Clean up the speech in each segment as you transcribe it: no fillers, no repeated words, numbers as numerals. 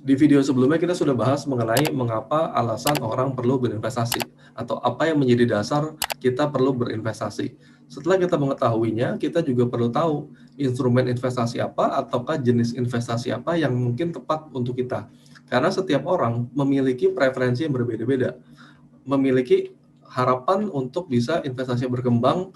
Di video sebelumnya kita sudah bahas mengenai mengapa alasan orang perlu berinvestasi atau apa yang menjadi dasar kita perlu berinvestasi. Setelah kita mengetahuinya, kita juga perlu tahu instrumen investasi apa ataukah jenis investasi apa yang mungkin tepat untuk kita. Karena setiap orang memiliki preferensi yang berbeda-beda, memiliki harapan untuk bisa investasi berkembang,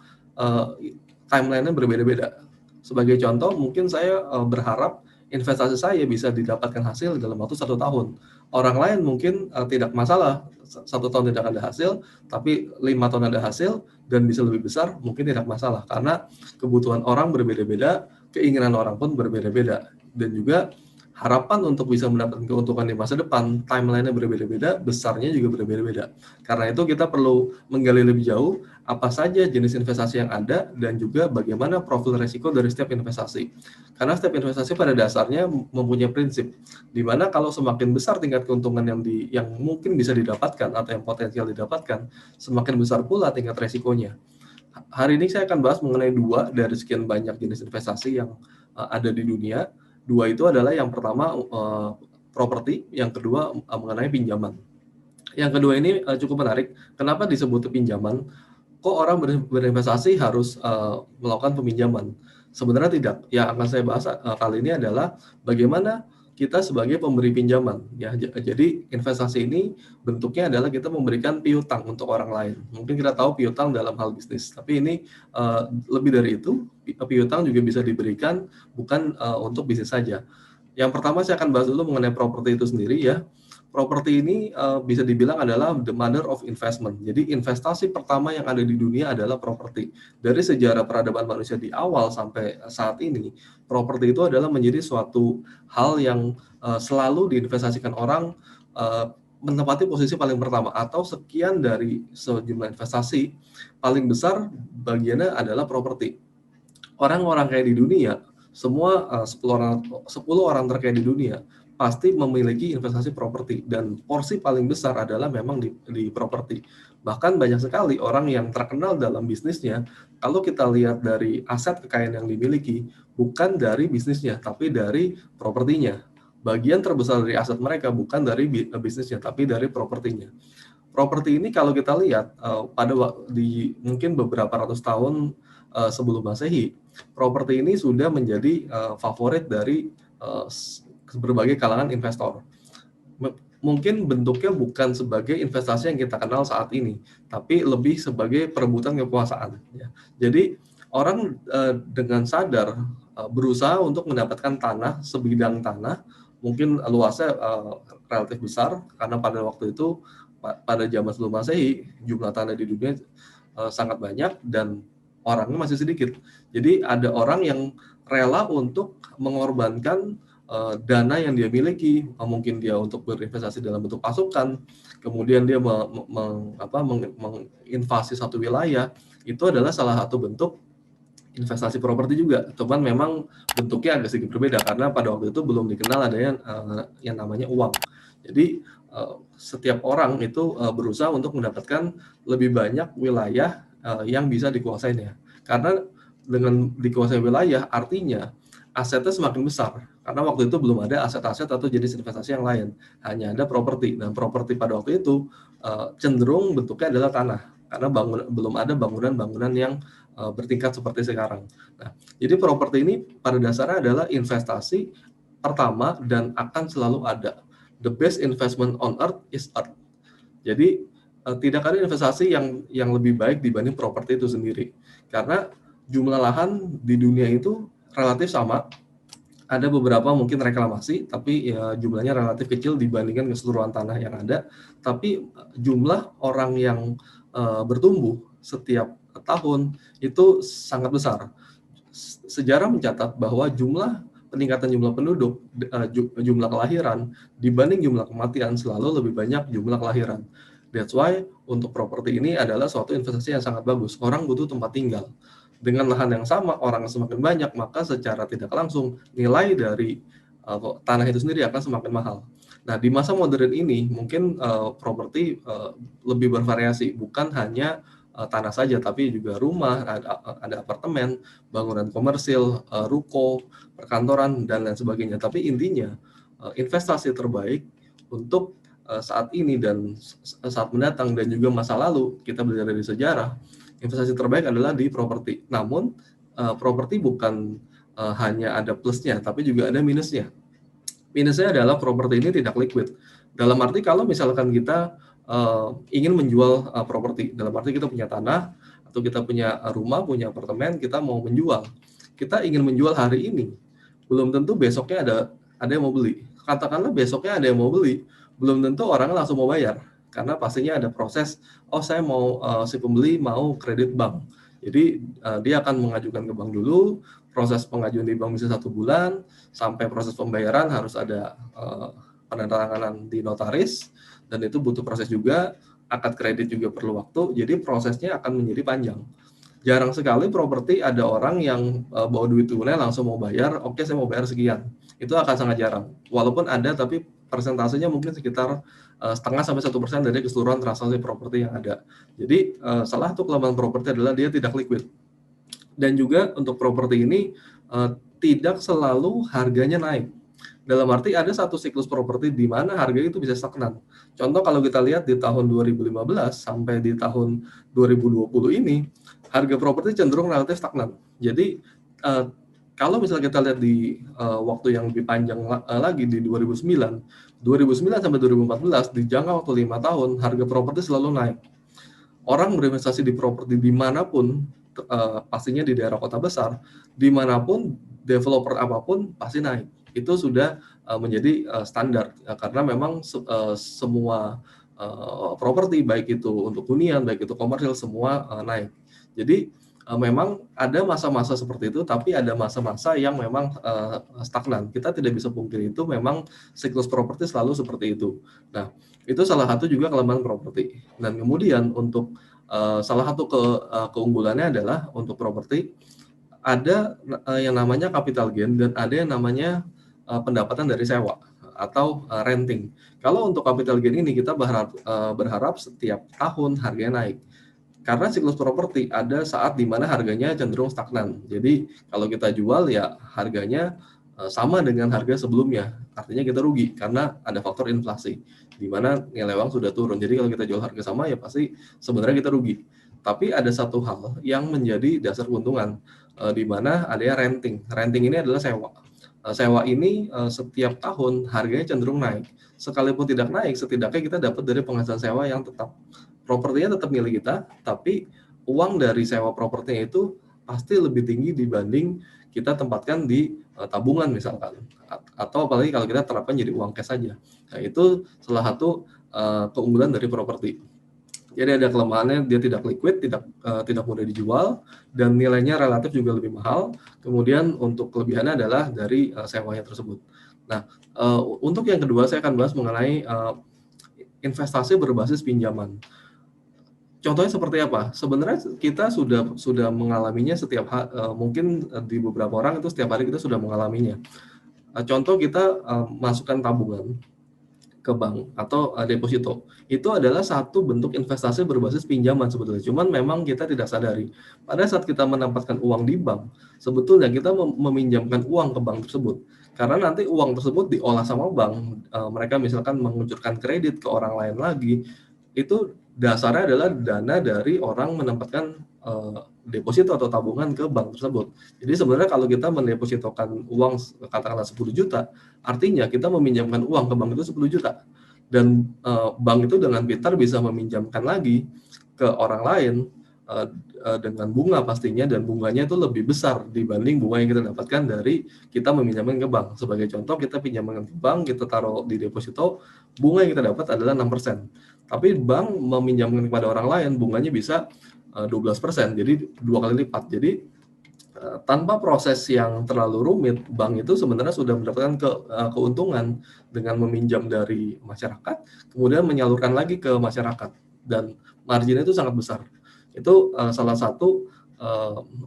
timeline-nya berbeda-beda. Sebagai contoh, mungkin saya berharap investasi saya bisa didapatkan hasil dalam waktu 1 tahun. Orang lain mungkin tidak masalah 1 tahun tidak ada hasil, tapi 5 tahun ada hasil dan bisa lebih besar, mungkin tidak masalah karena kebutuhan orang berbeda-beda, keinginan orang pun berbeda-beda, dan juga harapan untuk bisa mendapatkan keuntungan di masa depan, timeline-nya berbeda-beda, besarnya juga berbeda-beda. Karena itu kita perlu menggali lebih jauh apa saja jenis investasi yang ada dan juga bagaimana profil risiko dari setiap investasi. Karena setiap investasi pada dasarnya mempunyai prinsip, di mana kalau semakin besar tingkat keuntungan yang mungkin bisa didapatkan atau yang potensial didapatkan, semakin besar pula tingkat resikonya. Hari ini saya akan bahas mengenai 2 dari sekian banyak jenis investasi yang ada di dunia. 2 itu adalah yang pertama properti, yang kedua mengenai pinjaman. Yang kedua ini cukup menarik. Kenapa disebut pinjaman? Kok orang berinvestasi harus melakukan peminjaman? Sebenarnya tidak. Yang akan saya bahas kali ini adalah bagaimana kita sebagai pemberi pinjaman. Ya, jadi investasi ini bentuknya adalah kita memberikan piutang untuk orang lain. Mungkin kita tahu piutang dalam hal bisnis, tapi ini lebih dari itu. Piutang juga bisa diberikan bukan untuk bisnis saja. Yang pertama saya akan bahas dulu mengenai properti itu sendiri ya. Properti ini bisa dibilang adalah the mother of investment. Jadi investasi pertama yang ada di dunia adalah properti. Dari sejarah peradaban manusia di awal sampai saat ini, properti itu adalah menjadi suatu hal yang selalu diinvestasikan orang, menempati posisi paling pertama atau sekian dari sejumlah investasi paling besar bagiannya adalah properti. Orang-orang kaya di dunia, semua 10 orang terkaya di dunia pasti memiliki investasi properti dan porsi paling besar adalah memang di properti. Bahkan banyak sekali orang yang terkenal dalam bisnisnya, kalau kita lihat dari aset kekayaan yang dimiliki, bukan dari bisnisnya, tapi dari propertinya. Bagian terbesar dari aset mereka bukan dari bisnisnya, tapi dari propertinya. Properti ini kalau kita lihat di mungkin beberapa ratus tahun sebelum Masehi, properti ini sudah menjadi favorit dari berbagai kalangan investor. Mungkin bentuknya bukan sebagai investasi yang kita kenal saat ini, tapi lebih sebagai perebutan kekuasaan. Ya. Jadi orang dengan sadar berusaha untuk mendapatkan tanah, sebidang tanah, mungkin luasnya relatif besar, karena pada waktu itu, pada zaman sebelum Masehi, jumlah tanah di dunia sangat banyak dan orangnya masih sedikit. Jadi ada orang yang rela untuk mengorbankan dana yang dia miliki, mungkin dia untuk berinvestasi dalam bentuk pasukan, kemudian dia menginvasi satu wilayah, itu adalah salah satu bentuk investasi properti juga. Cuman memang bentuknya agak sedikit berbeda karena pada waktu itu belum dikenal adanya yang namanya uang. Jadi setiap orang itu berusaha untuk mendapatkan lebih banyak wilayah yang bisa dikuasainya. Karena dengan dikuasai wilayah artinya asetnya semakin besar. Karena waktu itu belum ada aset-aset atau jenis investasi yang lain. Hanya ada properti. Dan properti pada waktu itu cenderung bentuknya adalah tanah. Karena belum ada bangunan-bangunan yang bertingkat seperti sekarang. Nah, jadi properti ini pada dasarnya adalah investasi pertama dan akan selalu ada. The best investment on earth is earth. Jadi tidak ada investasi yang lebih baik dibanding properti itu sendiri. Karena jumlah lahan di dunia itu relatif sama. Ada beberapa mungkin reklamasi, tapi ya jumlahnya relatif kecil dibandingkan keseluruhan tanah yang ada. Tapi jumlah orang yang bertumbuh setiap tahun itu sangat besar. Sejarah mencatat bahwa peningkatan jumlah penduduk, jumlah kelahiran dibanding jumlah kematian selalu lebih banyak jumlah kelahiran. That's why untuk properti ini adalah suatu investasi yang sangat bagus. Orang butuh tempat tinggal. Dengan lahan yang sama, orang semakin banyak, maka secara tidak langsung nilai dari tanah itu sendiri akan semakin mahal. Nah, di masa modern ini mungkin properti lebih bervariasi, bukan hanya tanah saja, tapi juga rumah, ada apartemen, bangunan komersil, ruko, perkantoran, dan lain sebagainya. Tapi intinya investasi terbaik untuk saat ini dan saat mendatang, dan juga masa lalu. Kita belajar dari sejarah, investasi terbaik adalah di properti. Namun properti bukan hanya ada plusnya, tapi juga ada minusnya. Minusnya adalah properti ini tidak liquid. Dalam arti kalau misalkan kita ingin menjual properti, dalam arti kita punya tanah atau kita punya rumah, punya apartemen, kita mau menjual. Kita ingin menjual hari ini, belum tentu besoknya ada yang mau beli. Katakanlah besoknya ada yang mau beli, belum tentu orang langsung mau bayar, karena pastinya ada proses. Oh, saya mau si pembeli mau kredit bank, jadi dia akan mengajukan ke bank dulu. Proses pengajuan di bank bisa 1 bulan, sampai proses pembayaran harus ada penandatanganan di notaris, dan itu butuh proses juga. Akad kredit juga perlu waktu, jadi prosesnya akan menjadi panjang. Jarang sekali properti ada orang yang bawa duit tunai langsung mau bayar, oke saya mau bayar sekian. Itu akan sangat jarang. Walaupun ada, tapi persentasenya mungkin sekitar setengah sampai 1% dari keseluruhan transaksi properti yang ada. Jadi salah satu kelemahan properti adalah dia tidak liquid. Dan juga untuk properti ini tidak selalu harganya naik. Dalam arti ada satu siklus properti di mana harga itu bisa stagnan. Contoh kalau kita lihat di tahun 2015 sampai di tahun 2020 ini, harga properti cenderung relatif stagnan. Jadi kalau misalnya kita lihat di waktu yang lebih panjang lagi di 2009 sampai 2014, di jangka waktu 5 tahun, harga properti selalu naik. Orang berinvestasi di properti dimanapun, pastinya di daerah kota besar, dimanapun developer apapun pasti naik. Itu sudah menjadi standar, karena memang semua properti, baik itu untuk hunian, baik itu komersial, semua naik. Jadi memang ada masa-masa seperti itu, tapi ada masa-masa yang memang stagnan. Kita tidak bisa pungkiri itu, memang siklus properti selalu seperti itu. Nah, itu salah satu juga kelemahan properti. Dan kemudian untuk salah satu keunggulannya adalah untuk properti ada yang namanya capital gain dan ada yang namanya pendapatan dari sewa atau renting. Kalau untuk capital gain ini kita berharap setiap tahun harganya naik. Karena siklus properti ada saat di mana harganya cenderung stagnan. Jadi kalau kita jual ya harganya sama dengan harga sebelumnya. Artinya kita rugi karena ada faktor inflasi, di mana nilai uang sudah turun. Jadi kalau kita jual harga sama ya pasti sebenarnya kita rugi. Tapi ada satu hal yang menjadi dasar keuntungan, di mana adanya renting. Renting ini adalah sewa. Sewa ini setiap tahun harganya cenderung naik. Sekalipun tidak naik, setidaknya kita dapat dari penghasilan sewa yang tetap. Propertinya tetap milik kita, tapi uang dari sewa propertinya itu pasti lebih tinggi dibanding kita tempatkan di tabungan misalkan, atau apalagi kalau kita terapkan jadi uang cash saja. Nah, itu salah satu keunggulan dari properti. Jadi ada kelemahannya, dia tidak liquid, tidak mudah dijual, dan nilainya relatif juga lebih mahal. Kemudian untuk kelebihannya adalah dari sewanya tersebut. Nah, untuk yang kedua saya akan bahas mengenai investasi berbasis pinjaman. Contohnya seperti apa? Sebenarnya kita sudah mengalaminya mungkin di beberapa orang itu setiap hari kita sudah mengalaminya. Contoh kita masukkan tabungan ke bank atau deposito. Itu adalah satu bentuk investasi berbasis pinjaman sebetulnya. Cuman memang kita tidak sadari. Pada saat kita menempatkan uang di bank, sebetulnya kita meminjamkan uang ke bank tersebut. Karena nanti uang tersebut diolah sama bank, mereka misalkan mengucurkan kredit ke orang lain lagi, itu dasarnya adalah dana dari orang menempatkan deposito atau tabungan ke bank tersebut. Jadi sebenarnya kalau kita mendepositokan uang katakanlah 10 juta, artinya kita meminjamkan uang ke bank itu 10 juta. Dan bank itu dengan pintar bisa meminjamkan lagi ke orang lain dengan bunga pastinya, dan bunganya itu lebih besar dibanding bunga yang kita dapatkan dari kita meminjamkan ke bank. Sebagai contoh, kita pinjamkan ke bank, kita taruh di deposito, bunga yang kita dapat adalah 6%. Tapi bank meminjamkan kepada orang lain, bunganya bisa 12%, jadi 2 kali lipat. Jadi tanpa proses yang terlalu rumit, bank itu sebenarnya sudah mendapatkan keuntungan dengan meminjam dari masyarakat, kemudian menyalurkan lagi ke masyarakat, dan marginnya itu sangat besar. Itu salah satu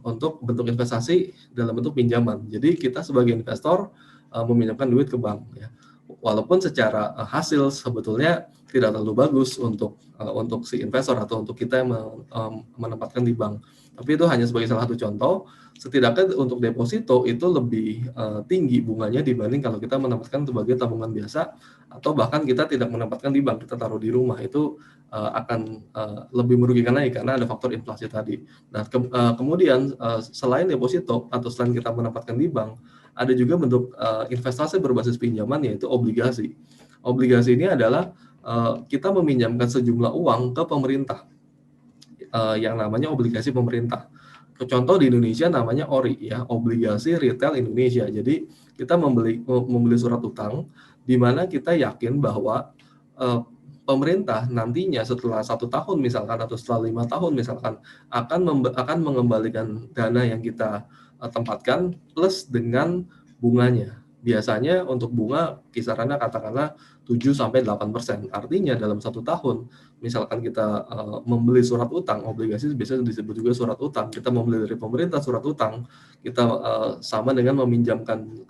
untuk bentuk investasi dalam bentuk pinjaman. Jadi kita sebagai investor meminjamkan duit ke bank, ya. Walaupun secara hasil sebetulnya tidak terlalu bagus untuk si investor atau untuk kita yang menempatkan di bank. Tapi itu hanya sebagai salah satu contoh, setidaknya untuk deposito itu lebih tinggi bunganya dibanding kalau kita menempatkan sebagai tabungan biasa, atau bahkan kita tidak menempatkan di bank, kita taruh di rumah. Itu akan lebih merugikan lagi karena ada faktor inflasi tadi. Nah, kemudian selain deposito atau selain kita menempatkan di bank, ada juga bentuk investasi berbasis pinjaman, yaitu obligasi. Obligasi ini adalah kita meminjamkan sejumlah uang ke pemerintah, yang namanya obligasi pemerintah. Contoh di Indonesia namanya ORI, ya, Obligasi Retail Indonesia. Jadi kita membeli surat utang di mana kita yakin bahwa pemerintah nantinya setelah 1 tahun misalkan, atau setelah 5 tahun misalkan, akan mengembalikan dana yang kita tempatkan plus dengan bunganya. Biasanya untuk bunga kisarannya katakanlah 7-8%. Artinya dalam 1 tahun, misalkan kita membeli surat utang, obligasi biasanya disebut juga surat utang. Kita membeli dari pemerintah surat utang, kita sama dengan meminjamkan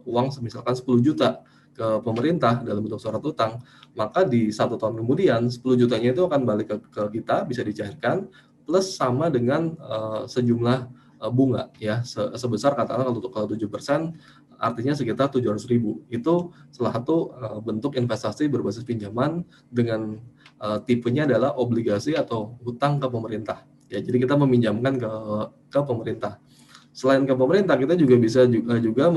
uang misalkan 10 juta ke pemerintah dalam bentuk surat utang, maka di 1 tahun kemudian 10 jutanya itu akan balik ke kita, bisa dicairkan plus sama dengan sejumlah bunga, ya, sebesar katakanlah kalau 7%, artinya sekitar 700.000. Itu salah satu bentuk investasi berbasis pinjaman dengan tipenya adalah obligasi atau hutang ke pemerintah. Ya, jadi kita meminjamkan ke pemerintah. Selain ke pemerintah, kita juga bisa juga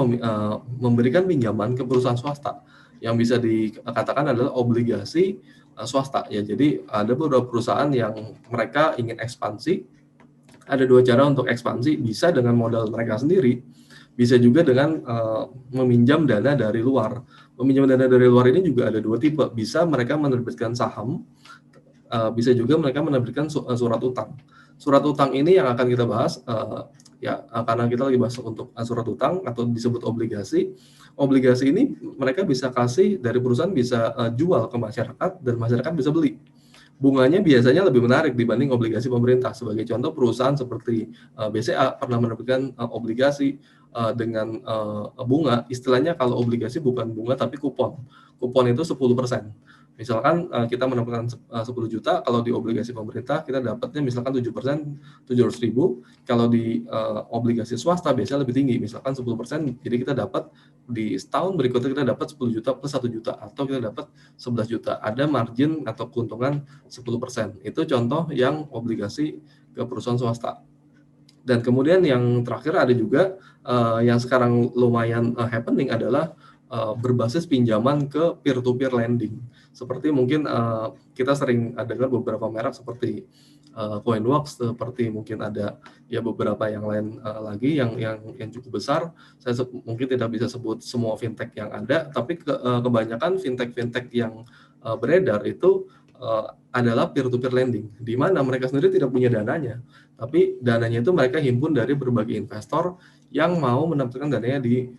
memberikan pinjaman ke perusahaan swasta, yang bisa dikatakan adalah obligasi swasta. Ya, jadi ada beberapa perusahaan yang mereka ingin ekspansi. Ada 2 cara untuk ekspansi, bisa dengan modal mereka sendiri, bisa juga dengan meminjam dana dari luar. Meminjam dana dari luar ini juga ada 2 tipe, bisa mereka menerbitkan saham, bisa juga mereka menerbitkan surat utang. Surat utang ini yang akan kita bahas, ya, karena kita lagi bahas untuk surat utang atau disebut obligasi. Obligasi ini mereka bisa kasih dari perusahaan, bisa jual ke masyarakat dan masyarakat bisa beli. Bunganya biasanya lebih menarik dibanding obligasi pemerintah. Sebagai contoh, perusahaan seperti BCA pernah menerbitkan obligasi dengan bunga, istilahnya kalau obligasi bukan bunga tapi kupon. Kupon itu 10%. Misalkan kita mendapatkan 10 juta, kalau di obligasi pemerintah kita dapatnya misalkan 7%, 700.000. Kalau di obligasi swasta biasanya lebih tinggi, misalkan 10%, jadi kita dapat di setahun berikutnya kita dapat 10 juta plus 1 juta, atau kita dapat 11 juta. Ada margin atau keuntungan 10%. Itu contoh yang obligasi ke perusahaan swasta. Dan kemudian yang terakhir ada juga yang sekarang lumayan happening adalah berbasis pinjaman ke peer-to-peer lending. Seperti mungkin kita sering dengar beberapa merek seperti Coinworks, seperti mungkin ada ya beberapa yang lain lagi yang cukup besar. Saya mungkin tidak bisa sebut semua fintech yang ada, tapi kebanyakan fintech yang beredar itu adalah peer-to-peer lending, di mana mereka sendiri tidak punya dananya, tapi dananya itu mereka himpun dari berbagai investor yang mau menempatkan dananya di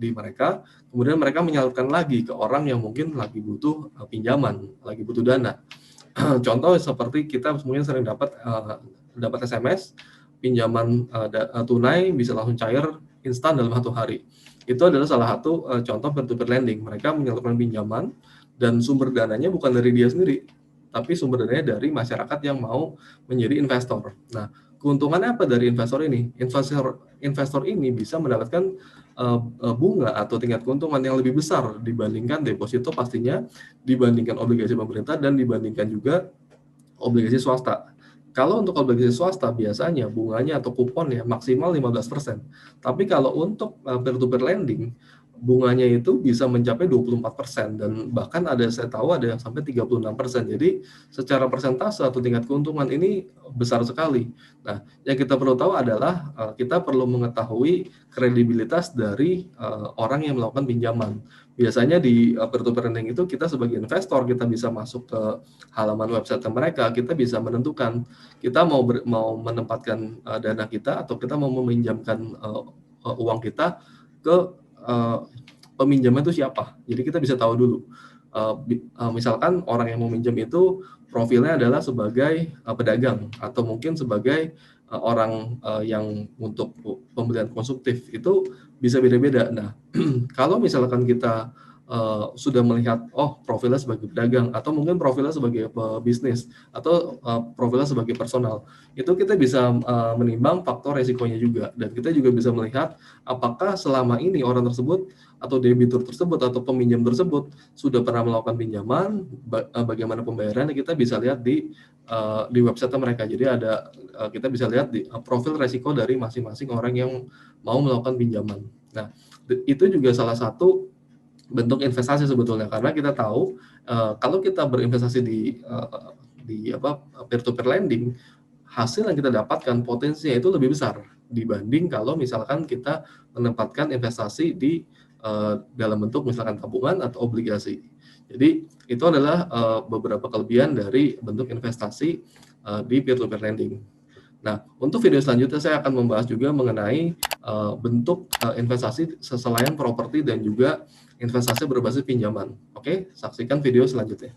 mereka, kemudian mereka menyalurkan lagi ke orang yang mungkin lagi butuh pinjaman, lagi butuh dana. Contoh seperti kita mungkin sering dapat SMS pinjaman tunai bisa langsung cair instan dalam 1 hari. Itu adalah salah satu contoh peer-to-peer lending. Mereka menyalurkan pinjaman dan sumber dananya bukan dari dia sendiri, tapi sumber dananya dari masyarakat yang mau menjadi investor. Nah, keuntungannya apa dari investor ini? Investor ini bisa mendapatkan bunga atau tingkat keuntungan yang lebih besar dibandingkan deposito pastinya, dibandingkan obligasi pemerintah, dan dibandingkan juga obligasi swasta. Kalau untuk obligasi swasta biasanya bunganya atau kuponnya maksimal 15%. Tapi kalau untuk peer-to-peer lending, bunganya itu bisa mencapai 24%, dan bahkan saya tahu ada yang sampai 36%. Jadi secara persentase atau tingkat keuntungan ini besar sekali. Nah, yang kita perlu tahu adalah kita perlu mengetahui kredibilitas dari orang yang melakukan pinjaman. Biasanya di peer-to-peer lending itu kita sebagai investor, kita bisa masuk ke halaman website mereka, kita bisa menentukan kita mau menempatkan dana kita atau kita mau meminjamkan uang kita ke peminjamnya itu siapa. Jadi kita bisa tahu dulu. Misalkan orang yang meminjam itu profilnya adalah sebagai pedagang, atau mungkin sebagai orang yang untuk pembelian konsumtif, itu bisa beda-beda. Nah, kalau misalkan kita sudah melihat, oh profilnya sebagai pedagang, atau mungkin profilnya sebagai pebisnis, atau profilnya sebagai personal. Itu kita bisa menimbang faktor resikonya juga, dan kita juga bisa melihat apakah selama ini orang tersebut atau debitur tersebut atau peminjam tersebut sudah pernah melakukan pinjaman, bagaimana pembayarannya, kita bisa lihat di website mereka. Jadi ada kita bisa lihat di profil resiko dari masing-masing orang yang mau melakukan pinjaman. Nah, itu juga salah satu bentuk investasi sebetulnya, karena kita tahu kalau kita berinvestasi di peer to peer lending, hasil yang kita dapatkan potensinya itu lebih besar dibanding kalau misalkan kita menempatkan investasi di dalam bentuk misalkan tabungan atau obligasi. Jadi itu adalah beberapa kelebihan dari bentuk investasi di peer to peer lending. Nah, untuk video selanjutnya saya akan membahas juga mengenai bentuk investasi selain properti dan juga investasi berbasis pinjaman. Oke, saksikan video selanjutnya.